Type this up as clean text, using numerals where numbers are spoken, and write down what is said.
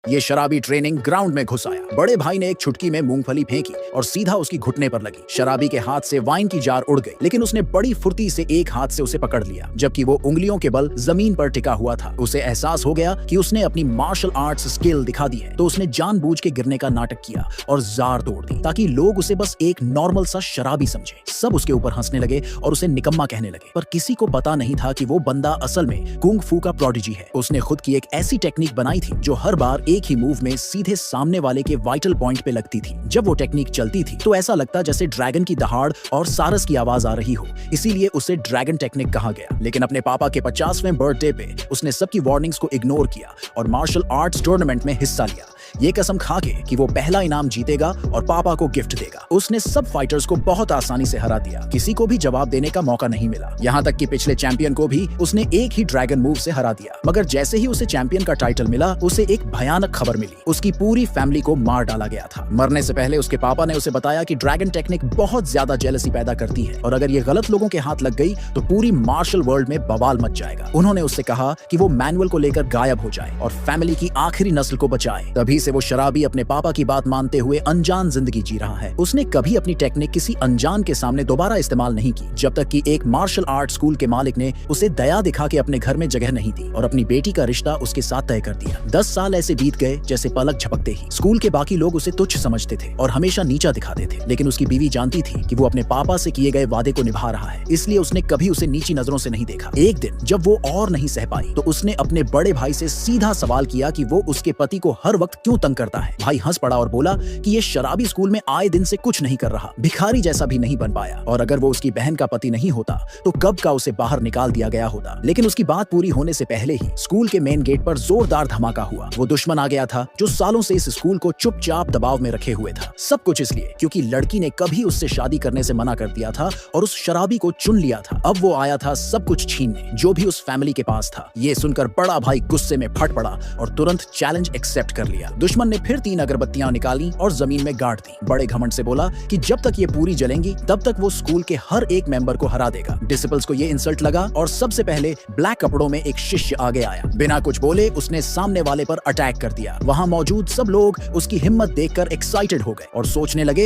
ये शराबी training ground में घुस आया। बड़े भाई ने एक छुटकी में मूंगफली फेंकी और सीधा उसकी घुटने पर लगी। शराबी के हाथ से वाइन की जार उड़ गई, लेकिन उसने बड़ी फुर्ती से एक हाथ से उसे पकड़ लिया, जबकि वो उंगलियों के बल जमीन पर टिका हुआ था। उसे एहसास हो गया कि उसने अपनी मार्शल आर्ट्स स्किल दिखा दी है, तो उसने जानबूझ के गिरने का नाटक किया और जार तोड़ दी ताकि लोग उसे बस एक नॉर्मल सा शराबी समझे। सब उसके ऊपर हंसने लगे और उसे निकम्मा कहने लगे, पर किसी को पता नहीं था कि वो बंदा असल में कुंग फू का प्रोडिजी है। उसने खुद की एक ऐसी टेक्निक बनाई थी जो हर बार एक ही मूव में सीधे सामने वाले के वाइटल पॉइंट पे लगती थी। जब वो टेक्निक चलती थी तो ऐसा लगता जैसे ड्रैगन की दहाड़ और सारस की आवाज आ रही हो, इसीलिए उसे ड्रैगन टेक्निक कहा गया। लेकिन अपने पापा के 50वें बर्थडे पे उसने सबकी वार्निंग्स को इग्नोर किया और मार्शल आर्ट्स टूर्नामेंट में हिस्सा लिया, ये कसम खा के कि वो पहला इनाम जीतेगा और पापा को गिफ्ट देगा। उसने सब फाइटर्स को बहुत आसानी से हरा दिया, किसी को भी जवाब देने का मौका नहीं मिला। यहाँ तक कि पिछले चैंपियन को भी उसने एक ही ड्रैगन मूव से हरा दिया। मगर जैसे ही उसे चैंपियन का टाइटल मिला, उसे एक भयानक खबर मिली। उसकी पूरी फैमिली को मार डाला गया था। मरने से पहले उसके पापा ने उसे बताया कि ड्रैगन टेक्निक बहुत ज्यादा जेलसी पैदा करती है और अगर ये गलत लोगों के हाथ लग गई तो पूरी मार्शल वर्ल्ड में बवाल मच जाएगा। उन्होंने उससे कहा कि वो मैनुअल को लेकर गायब हो जाए और फैमिली की आखिरी नस्ल को बचाए। तभी से वो शराबी अपने पापा की बात मानते हुए अनजान जिंदगी जी रहा है। उसने कभी अपनी टेक्निक किसी अनजान के सामने दोबारा इस्तेमाल नहीं की, जब तक कि एक मार्शल आर्ट स्कूल के मालिक ने उसे दया दिखा के अपने घर में जगह नहीं दी और अपनी बेटी का रिश्ता उसके साथ तय कर दिया। 10 साल ऐसे बीत गए जैसे पलक झपकते ही। स्कूल के बाकी लोग उसे तुच्छ समझते थे और हमेशा नीचा दिखाते थे, लेकिन उसकी बीवी जानती थी कि वो अपने पापा से किए गए वादे को निभा रहा है, इसलिए उसने कभी उसे नीची नजरों से नहीं देखा। एक दिन जब वो और नहीं सह पाई तो उसने अपने बड़े भाई से सीधा सवाल किया कि वो उसके पति को हर वक्त क्यों तंग करता है। भाई हंस पड़ा और बोला कि ये शराबी स्कूल में आए दिन से कुछ नहीं कर रहा, भिखारी जैसा भी नहीं बन पाया, और अगर वो उसकी बहन का पति नहीं होता तो कब का उसे बाहर निकाल दिया गया होता। लेकिन उसकी बात पूरी होने से पहले ही स्कूल के मेन गेट पर जोरदार धमाका हुआ। वो दुश्मन आ गया था जो सालों से इस स्कूल को चुपचाप दबाव में रखे हुए था। सब कुछ इसलिए क्योंकि लड़की ने कभी उससे शादी करने से मना कर दिया था और उस शराबी को चुन लिया था। अब वो आया था सब कुछ छीनने जो भी उस फैमिली के पास था। ये सुनकर बड़ा भाई गुस्से में फट पड़ा और तुरंत चैलेंज एक्सेप्ट कर लिया। दुश्मन ने फिर 3 अगरबत्तियां निकाली और जमीन में गाड़ दी। बड़े घमंड से बोला कि जब तक ये पूरी जलेंगी तब तक वो स्कूल के हर एक मेंबर को हरा देगा। डिसिपल्स को ये इंसल्ट लगा और सबसे पहले ब्लैक कपड़ों में एक शिष्य आगे आया। बिना कुछ बोले उसने सामने वाले पर अटैक कर दिया। वहां मौजूद सब लोग उसकी हिम्मत देखकर एक्साइटेड हो गए और सोचने लगे